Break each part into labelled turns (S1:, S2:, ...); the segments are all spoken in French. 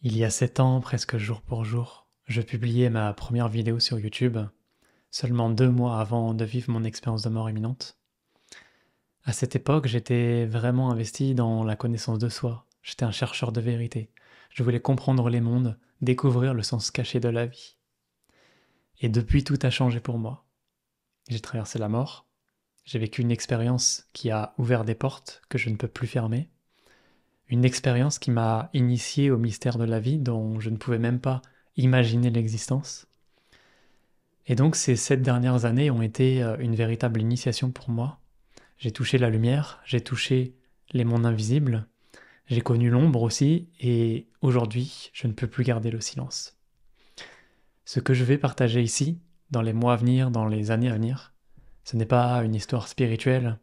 S1: Il y a 7 ans, presque jour pour jour, je publiais ma première vidéo sur YouTube, seulement 2 mois avant de vivre mon expérience de mort imminente. À cette époque, j'étais vraiment investi dans la connaissance de soi. J'étais un chercheur de vérité. Je voulais comprendre les mondes, découvrir le sens caché de la vie. Et depuis, tout a changé pour moi. J'ai traversé la mort, j'ai vécu une expérience qui a ouvert des portes que je ne peux plus fermer, une expérience qui m'a initié au mystère de la vie dont je ne pouvais même pas imaginer l'existence. Et donc ces 7 dernières années ont été une véritable initiation pour moi. J'ai touché la lumière, j'ai touché les mondes invisibles, j'ai connu l'ombre aussi, et aujourd'hui, je ne peux plus garder le silence. Ce que je vais partager ici, dans les mois à venir, dans les années à venir, ce n'est pas une histoire spirituelle,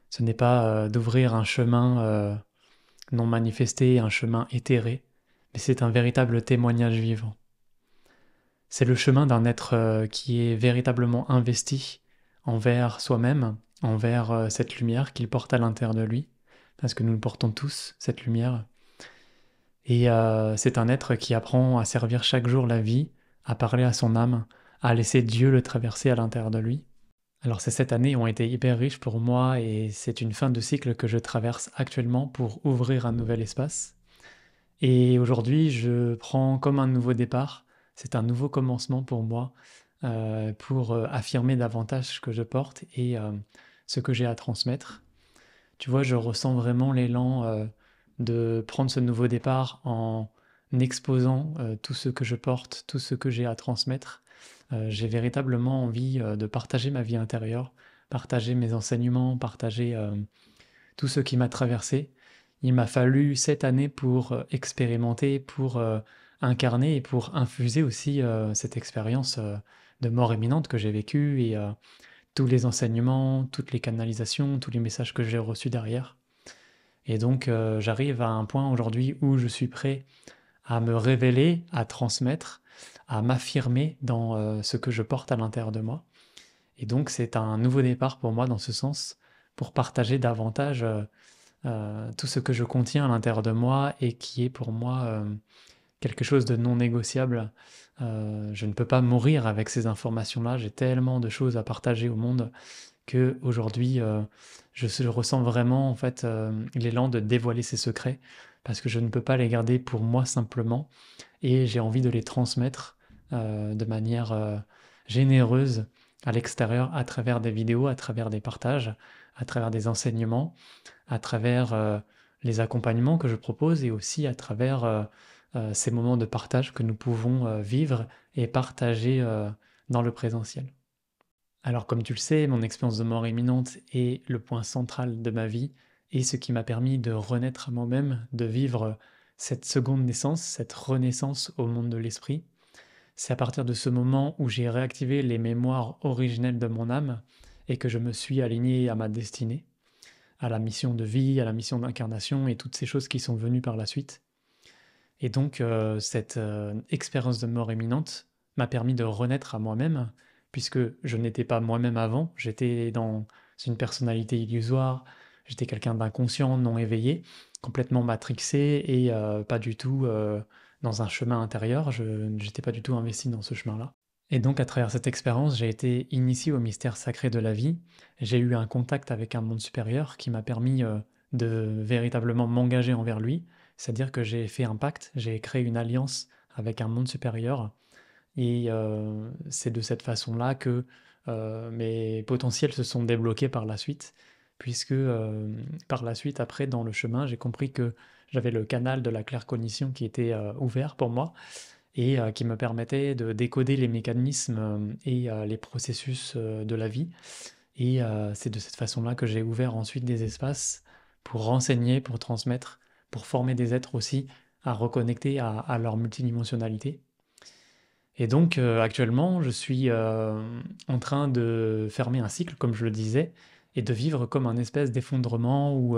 S1: ce n'est pas d'ouvrir un chemin non manifesté, un chemin éthéré, mais c'est un véritable témoignage vivant. C'est le chemin d'un être qui est véritablement investi envers soi-même, envers cette lumière qu'il porte à l'intérieur de lui, parce que nous le portons tous, cette lumière. Et c'est un être qui apprend à servir chaque jour la vie, à parler à son âme, à laisser Dieu le traverser à l'intérieur de lui. Alors ces 7 années ont été hyper riches pour moi et c'est une fin de cycle que je traverse actuellement pour ouvrir un nouvel espace. Et aujourd'hui, je prends comme un nouveau départ. C'est un nouveau commencement pour moi, pour affirmer davantage ce que je porte et ce que j'ai à transmettre. Tu vois, je ressens vraiment l'élan de prendre ce nouveau départ en exposant tout ce que je porte, tout ce que j'ai à transmettre. J'ai véritablement envie de partager ma vie intérieure, partager mes enseignements, partager tout ce qui m'a traversé. Il m'a fallu 7 années pour expérimenter, pour incarner et pour infuser aussi cette expérience de mort imminente que j'ai vécue et tous les enseignements, toutes les canalisations, tous les messages que j'ai reçus derrière. Et donc j'arrive à un point aujourd'hui où je suis prêt à me révéler, à transmettre, à m'affirmer dans ce que je porte à l'intérieur de moi. Et donc c'est un nouveau départ pour moi dans ce sens, pour partager davantage tout ce que je contiens à l'intérieur de moi et qui est pour moi quelque chose de non négociable. Je ne peux pas mourir avec ces informations-là. J'ai tellement de choses à partager au monde que aujourd'hui, je ressens vraiment en fait l'élan de dévoiler ces secrets parce que je ne peux pas les garder pour moi simplement et j'ai envie de les transmettre de manière généreuse à l'extérieur à travers des vidéos, à travers des partages, à travers des enseignements, à travers les accompagnements que je propose et aussi à travers ces moments de partage que nous pouvons vivre et partager dans le présentiel. Alors comme tu le sais, mon expérience de mort imminente est le point central de ma vie et ce qui m'a permis de renaître à moi-même, de vivre cette seconde naissance, cette renaissance au monde de l'esprit. C'est à partir de ce moment où j'ai réactivé les mémoires originelles de mon âme et que je me suis aligné à ma destinée, à la mission de vie, à la mission d'incarnation et toutes ces choses qui sont venues par la suite. Et donc cette expérience de mort imminente m'a permis de renaître à moi-même, puisque je n'étais pas moi-même avant, j'étais dans une personnalité illusoire, j'étais quelqu'un d'inconscient, non éveillé, complètement matrixé et pas du tout dans un chemin intérieur, je n'étais pas du tout investi dans ce chemin-là. Et donc à travers cette expérience, j'ai été initié au mystère sacré de la vie, j'ai eu un contact avec un monde supérieur qui m'a permis de véritablement m'engager envers lui, c'est-à-dire que j'ai fait un pacte, j'ai créé une alliance avec un monde supérieur et c'est de cette façon-là que mes potentiels se sont débloqués par la suite, puisque par la suite, après, dans le chemin, j'ai compris que j'avais le canal de la claircognition qui était ouvert pour moi et qui me permettait de décoder les mécanismes et les processus de la vie. Et c'est de cette façon-là que j'ai ouvert ensuite des espaces pour renseigner, pour transmettre, pour former des êtres aussi à reconnecter à leur multidimensionnalité. Et donc actuellement, je suis en train de fermer un cycle, comme je le disais, et de vivre comme un espèce d'effondrement où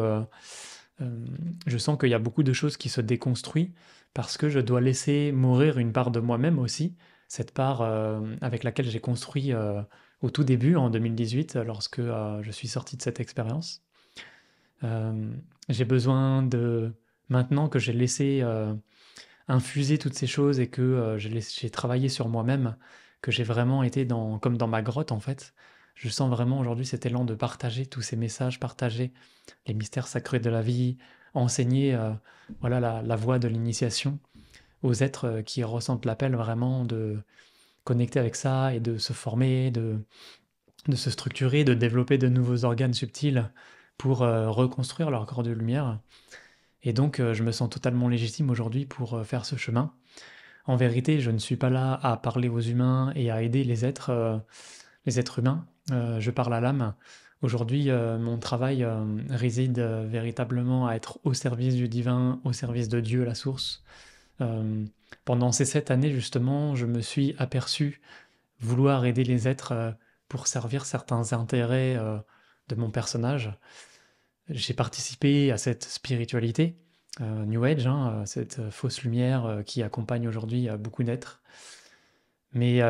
S1: je sens qu'il y a beaucoup de choses qui se déconstruisent parce que je dois laisser mourir une part de moi-même aussi, cette part avec laquelle j'ai construit au tout début, en 2018, lorsque je suis sorti de cette expérience. J'ai besoin de, maintenant que j'ai laissé infusé toutes ces choses et que j'ai travaillé sur moi-même, que j'ai vraiment été comme dans ma grotte en fait. Je sens vraiment aujourd'hui cet élan de partager tous ces messages, partager les mystères sacrés de la vie, enseigner voilà, la voie de l'initiation aux êtres qui ressentent l'appel vraiment de connecter avec ça et de se former, de se structurer, de développer de nouveaux organes subtils pour reconstruire leur corps de lumière. Et donc, je me sens totalement légitime aujourd'hui pour faire ce chemin. En vérité, je ne suis pas là à parler aux humains et à aider les êtres humains. Je parle à l'âme. Aujourd'hui, mon travail réside véritablement à être au service du divin, au service de Dieu, la source. Euh, Pendant ces 7 années, justement, je me suis aperçu vouloir aider les êtres pour servir certains intérêts de mon personnage. J'ai participé à cette spiritualité, New Age, hein, cette fausse lumière qui accompagne aujourd'hui beaucoup d'êtres. Mais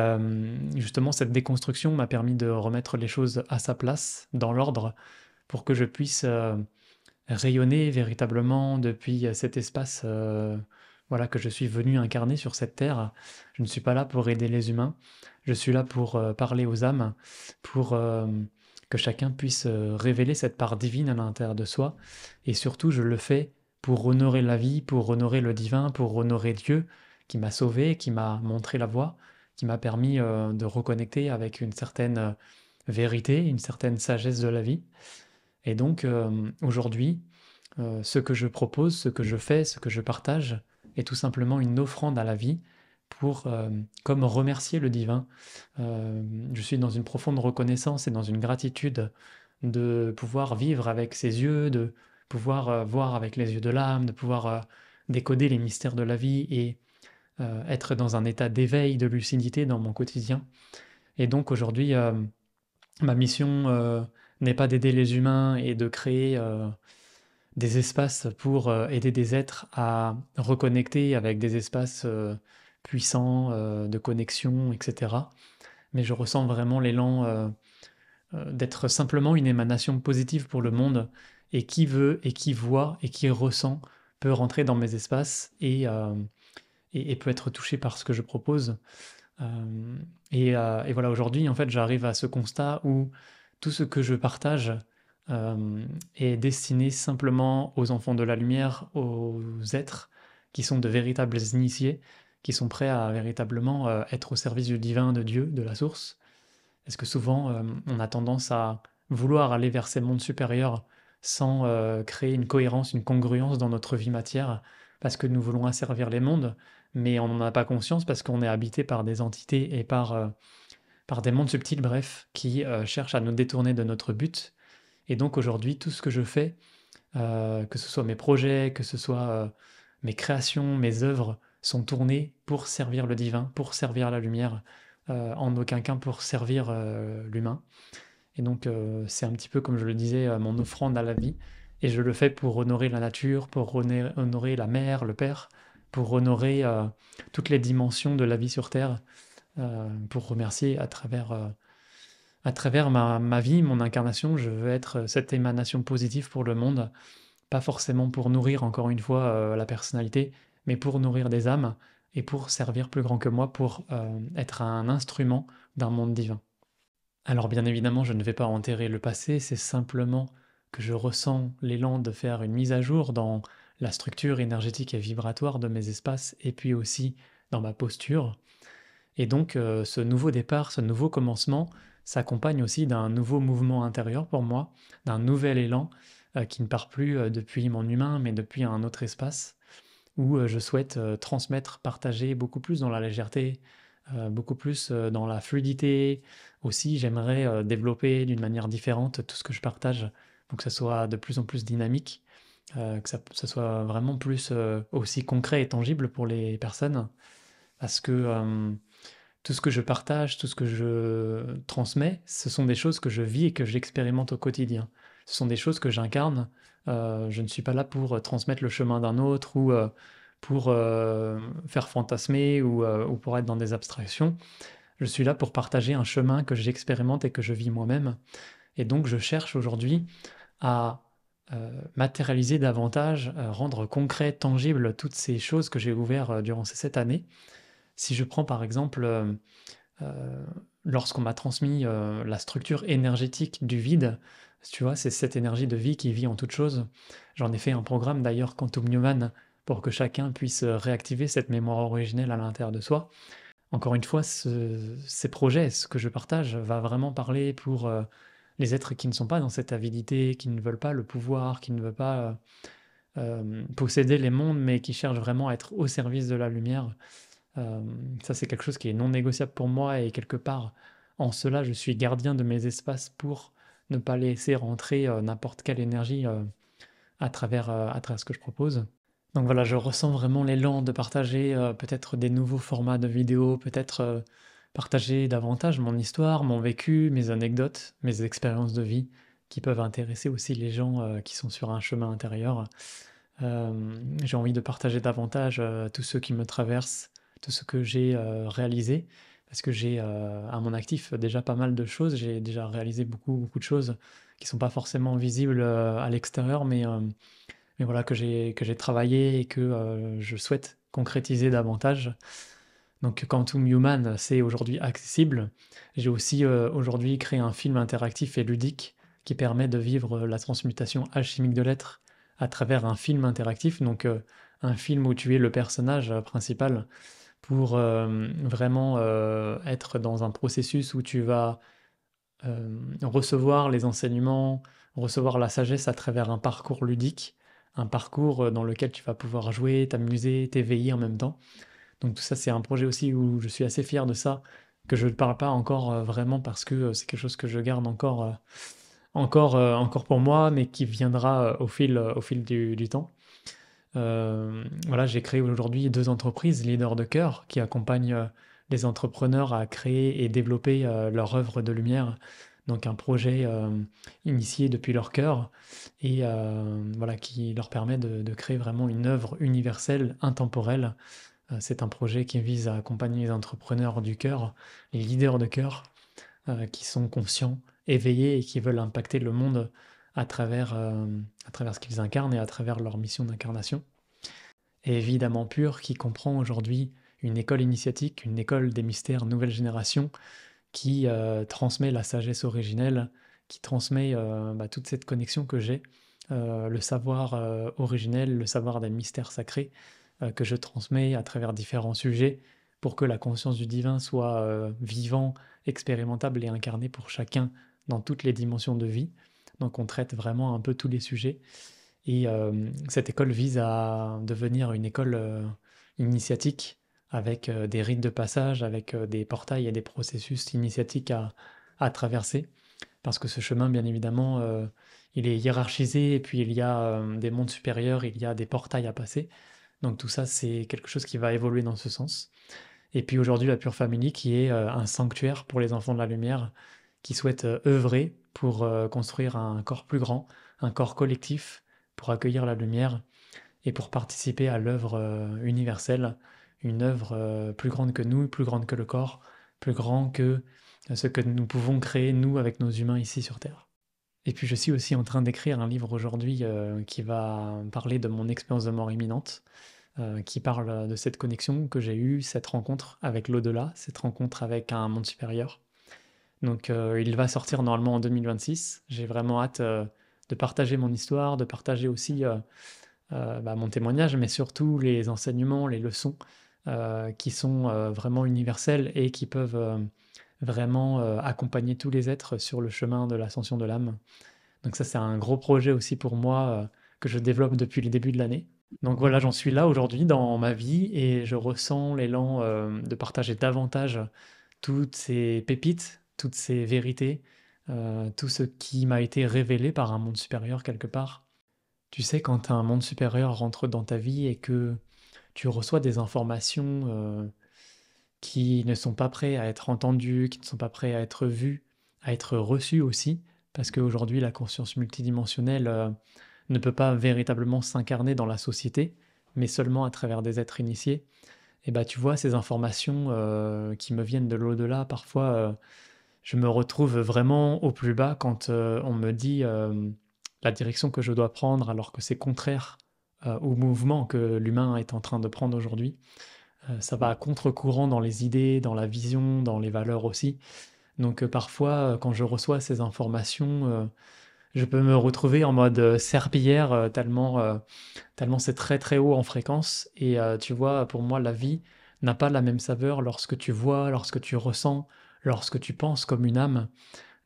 S1: justement, cette déconstruction m'a permis de remettre les choses à sa place, dans l'ordre, pour que je puisse rayonner véritablement depuis cet espace voilà, que je suis venu incarner sur cette terre. Je ne suis pas là pour aider les humains, je suis là pour parler aux âmes, pour que chacun puisse révéler cette part divine à l'intérieur de soi. Et surtout, je le fais pour honorer la vie, pour honorer le divin, pour honorer Dieu qui m'a sauvé, qui m'a montré la voie, qui m'a permis de reconnecter avec une certaine vérité, une certaine sagesse de la vie. Et donc aujourd'hui, ce que je propose, ce que je fais, ce que je partage est tout simplement une offrande à la vie pour comme remercier le divin. Je suis dans une profonde reconnaissance et dans une gratitude de pouvoir vivre avec ses yeux, de pouvoir voir avec les yeux de l'âme, de pouvoir décoder les mystères de la vie et être dans un état d'éveil, de lucidité dans mon quotidien. Et donc aujourd'hui, ma mission n'est pas d'aider les humains et de créer des espaces pour aider des êtres à reconnecter avec des espaces puissants de connexion, etc. Mais je ressens vraiment l'élan d'être simplement une émanation positive pour le monde et qui veut et qui voit et qui ressent peut rentrer dans mes espaces et peut être touché par ce que je propose. Et voilà, aujourd'hui, en fait, j'arrive à ce constat où tout ce que je partage est destiné simplement aux enfants de la lumière, aux êtres qui sont de véritables initiés, qui sont prêts à véritablement être au service du divin, de Dieu, de la source. Parce que souvent, on a tendance à vouloir aller vers ces mondes supérieurs sans créer une cohérence, une congruence dans notre vie matière, parce que nous voulons asservir les mondes, mais on n'en a pas conscience parce qu'on est habité par des entités et par des mondes subtils, bref, qui cherchent à nous détourner de notre but. Et donc aujourd'hui, tout ce que je fais, que ce soit mes projets, que ce soit mes créations, mes œuvres, sont tournées pour servir le divin, pour servir la lumière, en aucun cas pour servir l'humain. Et donc c'est un petit peu, comme je le disais, mon offrande à la vie. Et je le fais pour honorer la nature, pour honorer la mère, le père, pour honorer toutes les dimensions de la vie sur Terre, pour remercier à travers ma vie, mon incarnation, je veux être cette émanation positive pour le monde, pas forcément pour nourrir encore une fois la personnalité, mais pour nourrir des âmes et pour servir plus grand que moi, pour être un instrument d'un monde divin. Alors bien évidemment, je ne vais pas enterrer le passé, c'est simplement que je ressens l'élan de faire une mise à jour dans la structure énergétique et vibratoire de mes espaces et puis aussi dans ma posture. Et donc ce nouveau départ, ce nouveau commencement s'accompagne aussi d'un nouveau mouvement intérieur pour moi, d'un nouvel élan qui ne part plus depuis mon humain, mais depuis un autre espace où je souhaite transmettre, partager beaucoup plus dans la légèreté, beaucoup plus dans la fluidité. Aussi, j'aimerais développer d'une manière différente tout ce que je partage pour que ça soit de plus en plus dynamique, que ça soit vraiment plus aussi concret et tangible pour les personnes. Parce que tout ce que je partage, tout ce que je transmets, ce sont des choses que je vis et que j'expérimente au quotidien. Ce sont des choses que j'incarne. Je ne suis pas là pour transmettre le chemin d'un autre ou pour faire fantasmer ou pour être dans des abstractions. Je suis là pour partager un chemin que j'expérimente et que je vis moi-même. Et donc je cherche aujourd'hui à matérialiser davantage, rendre concret, tangible toutes ces choses que j'ai ouvertes durant ces 7 années. Si je prends par exemple, heu, lorsqu'on m'a transmis, la structure énergétique du vide, tu vois? C'est cette énergie de vie qui vit en toute chose. J'en ai fait un programme d'ailleurs Quantum Newman pour que chacun puisse, réactiver cette mémoire originelle à l'intérieur de soi. Encore une fois, ces projets, ce que je partage va vraiment parler pour, les êtres qui ne sont pas dans cette avidité, qui ne veulent pas le pouvoir, qui ne veulent pas, posséder les mondes, mais qui cherchent vraiment à être au service de la lumière. Ça, c'est quelque chose qui est non négociable pour moi et quelque part, en cela, je suis gardien de mes espaces pour ne pas laisser rentrer, n'importe quelle énergie, à travers ce que je propose. Donc voilà, je ressens vraiment l'élan de partager, peut-être des nouveaux formats de vidéos, peut-être, partager davantage mon histoire, mon vécu, mes anecdotes, mes expériences de vie qui peuvent intéresser aussi les gens, qui sont sur un chemin intérieur. J'ai envie de partager davantage, tous ceux qui me traversent, tout ce que j'ai, réalisé parce que j'ai, à mon actif déjà pas mal de choses. J'ai déjà réalisé beaucoup, beaucoup de choses qui sont pas forcément visibles, à l'extérieur mais voilà que j'ai travaillé et que, je souhaite concrétiser davantage. Donc Quantum Human, c'est aujourd'hui accessible. J'ai aussi, aujourd'hui créé un film interactif et ludique qui permet de vivre, la transmutation alchimique de l'être à travers un film interactif. Donc, un film où tu es le personnage, principal pour, vraiment, être dans un processus où tu vas, recevoir les enseignements, recevoir la sagesse à travers un parcours ludique, un parcours, dans lequel tu vas pouvoir jouer, t'amuser, t'éveiller en même temps. Donc tout ça, c'est un projet aussi où je suis assez fier de ça, que je ne parle pas encore, vraiment parce que, c'est quelque chose que je garde encore pour moi, mais qui viendra, au fil du temps. Voilà, j'ai créé aujourd'hui 2 entreprises leaders de cœur qui accompagnent, les entrepreneurs à créer et développer, leur œuvre de lumière. Donc un projet, initié depuis leur cœur et voilà, qui leur permet de créer vraiment une œuvre universelle, intemporelle. C'est un projet qui vise à accompagner les entrepreneurs du cœur, les leaders de cœur, qui sont conscients, éveillés et qui veulent impacter le monde à travers ce qu'ils incarnent et à travers leur mission d'incarnation. Et évidemment pur, qui comprend aujourd'hui une école initiatique, une école des mystères nouvelle génération, qui transmet la sagesse originelle, qui transmet toute cette connexion que j'ai, le savoir originel, le savoir des mystères sacrés, que je transmets à travers différents sujets pour que la conscience du divin soit vivant, expérimentable et incarné pour chacun dans toutes les dimensions de vie. Donc on traite vraiment un peu tous les sujets. Et cette école vise à devenir une école, initiatique avec, des rites de passage, avec, des portails et des processus initiatiques à traverser. Parce que ce chemin, bien évidemment, il est hiérarchisé et puis il y a, des mondes supérieurs, il y a des portails à passer. Donc tout ça, c'est quelque chose qui va évoluer dans ce sens. Et puis aujourd'hui, la Pure Family qui est, un sanctuaire pour les enfants de la lumière, qui souhaite, œuvrer pour, construire un corps plus grand, un corps collectif, pour accueillir la lumière et pour participer à l'œuvre, universelle, une œuvre, plus grande que nous, plus grande que le corps, plus grand que, ce que nous pouvons créer, nous, avec nos humains ici sur terre. Et puis je suis aussi en train d'écrire un livre aujourd'hui, qui va parler de mon expérience de mort imminente, qui parle de cette connexion que j'ai eue, cette rencontre avec l'au-delà, cette rencontre avec un monde supérieur. Donc il va sortir normalement en 2026. J'ai vraiment hâte, de partager mon histoire, de partager aussi, mon témoignage, mais surtout les enseignements, les leçons, qui sont, vraiment universelles et qui peuvent, vraiment, accompagner tous les êtres sur le chemin de l'ascension de l'âme. Donc ça, c'est un gros projet aussi pour moi, que je développe depuis le début de l'année. Donc voilà, j'en suis là aujourd'hui dans ma vie et je ressens l'élan, de partager davantage toutes ces pépites, toutes ces vérités, tout ce qui m'a été révélé par un monde supérieur quelque part. Tu sais, quand un monde supérieur rentre dans ta vie et que tu reçois des informations, qui ne sont pas prêts à être entendus, qui ne sont pas prêts à être vus, à être reçus aussi, parce qu'aujourd'hui la conscience multidimensionnelle, ne peut pas véritablement s'incarner dans la société, mais seulement à travers des êtres initiés. Et bah, tu vois, ces informations, qui me viennent de l'au-delà, parfois, je me retrouve vraiment au plus bas quand, on me dit, la direction que je dois prendre alors que c'est contraire au mouvement que l'humain est en train de prendre aujourd'hui. Ça va à contre-courant dans les idées, dans la vision, dans les valeurs aussi. Donc parfois, quand je reçois ces informations, je peux me retrouver en mode serpillière tellement c'est très très haut en fréquence. Et tu vois, pour moi, la vie n'a pas la même saveur lorsque tu vois, lorsque tu ressens, lorsque tu penses comme une âme.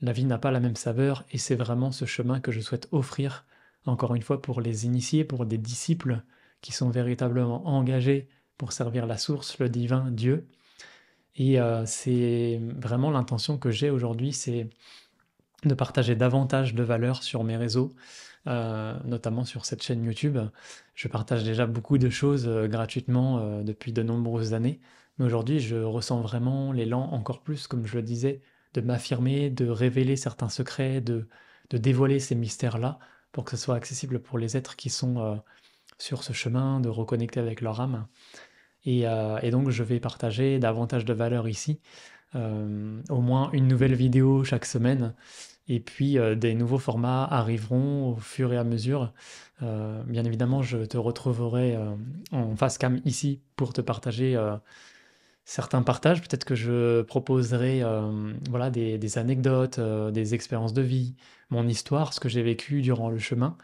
S1: La vie n'a pas la même saveur et c'est vraiment ce chemin que je souhaite offrir, encore une fois, pour les initiés, pour des disciples qui sont véritablement engagés pour servir la source, le divin, Dieu. Et c'est vraiment l'intention que j'ai aujourd'hui, c'est de partager davantage de valeurs sur mes réseaux, notamment sur cette chaîne YouTube. Je partage déjà beaucoup de choses gratuitement depuis de nombreuses années, mais aujourd'hui je ressens vraiment l'élan encore plus, comme je le disais, de m'affirmer, de révéler certains secrets, de dévoiler ces mystères-là, pour que ce soit accessible pour les êtres qui sont sur ce chemin, de reconnecter avec leur âme. Et donc je vais partager davantage de valeurs ici, au moins une nouvelle vidéo chaque semaine, et puis des nouveaux formats arriveront au fur et à mesure. Bien évidemment, je te retrouverai en face cam ici pour te partager certains partages. Peut-être que je proposerai voilà, des anecdotes, des expériences de vie, mon histoire, ce que j'ai vécu durant le chemin,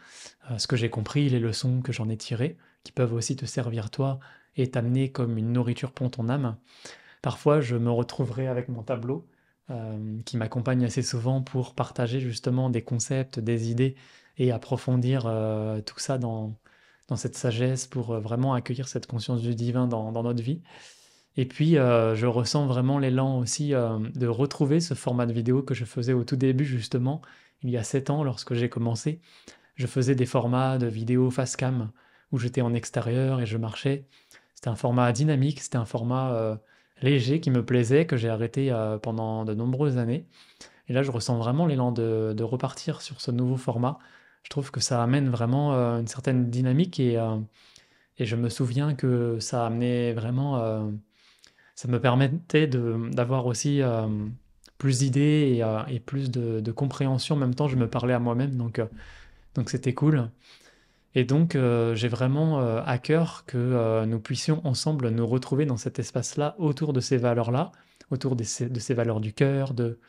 S1: ce que j'ai compris, les leçons que j'en ai tirées, qui peuvent aussi te servir toi et t'amener comme une nourriture pour ton âme. Parfois, je me retrouverai avec mon tableau qui m'accompagne assez souvent pour partager justement des concepts, des idées et approfondir tout ça dans cette sagesse pour vraiment accueillir cette conscience du divin dans notre vie. Et puis, je ressens vraiment l'élan aussi de retrouver ce format de vidéo que je faisais au tout début justement, il y a 7 ans lorsque j'ai commencé. Je faisais des formats de vidéos face cam où j'étais en extérieur et je marchais. C'était un format dynamique, c'était un format léger qui me plaisait, que j'ai arrêté pendant de nombreuses années. Et là, je ressens vraiment l'élan de repartir sur ce nouveau format. Je trouve que ça amène vraiment une certaine dynamique et je me souviens que ça amenait vraiment, ça me permettait d'avoir aussi plus d'idées et plus de compréhension. En même temps, je me parlais à moi-même, donc c'était cool. Et donc, j'ai vraiment à cœur que nous puissions ensemble nous retrouver dans cet espace-là, autour de ces valeurs-là, autour de ces valeurs du cœur, de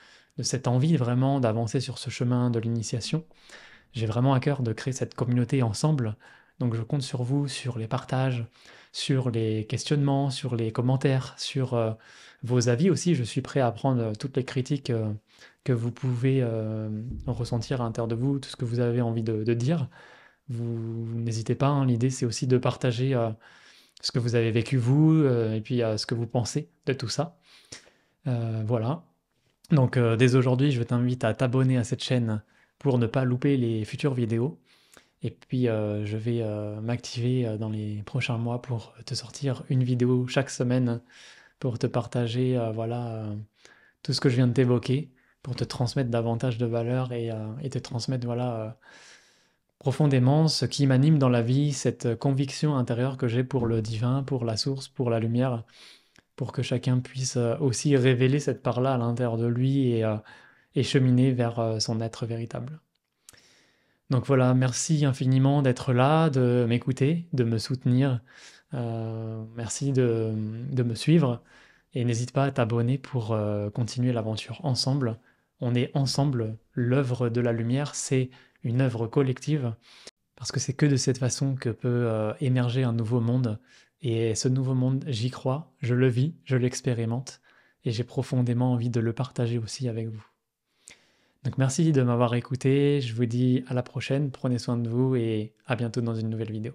S1: cette envie vraiment d'avancer sur ce chemin de l'initiation. J'ai vraiment à cœur de créer cette communauté ensemble. Donc, je compte sur vous, sur les partages, sur les questionnements, sur les commentaires, sur vos avis aussi. Je suis prêt à prendre toutes les critiques que vous pouvez ressentir à l'intérieur de vous, tout ce que vous avez envie de dire. Vous n'hésitez pas, hein, l'idée c'est aussi de partager ce que vous avez vécu vous, et puis ce que vous pensez de tout ça. Voilà. Donc dès aujourd'hui, je t'invite à t'abonner à cette chaîne pour ne pas louper les futures vidéos. Et puis je vais m'activer dans les prochains mois pour te sortir une vidéo chaque semaine pour te partager voilà, tout ce que je viens de t'évoquer, pour te transmettre davantage de valeur et te transmettre voilà, profondément ce qui m'anime dans la vie, cette conviction intérieure que j'ai pour le divin, pour la source, pour la lumière, pour que chacun puisse aussi révéler cette part-là à l'intérieur de lui et cheminer vers son être véritable. Donc voilà, merci infiniment d'être là, de m'écouter, de me soutenir. Merci de me suivre et n'hésite pas à t'abonner pour continuer l'aventure ensemble. On est ensemble, l'œuvre de la lumière, c'est une œuvre collective parce que c'est que de cette façon que peut émerger un nouveau monde. Et ce nouveau monde, j'y crois, je le vis, je l'expérimente, et j'ai profondément envie de le partager aussi avec vous. Donc merci de m'avoir écouté, je vous dis à la prochaine, prenez soin de vous et à bientôt dans une nouvelle vidéo.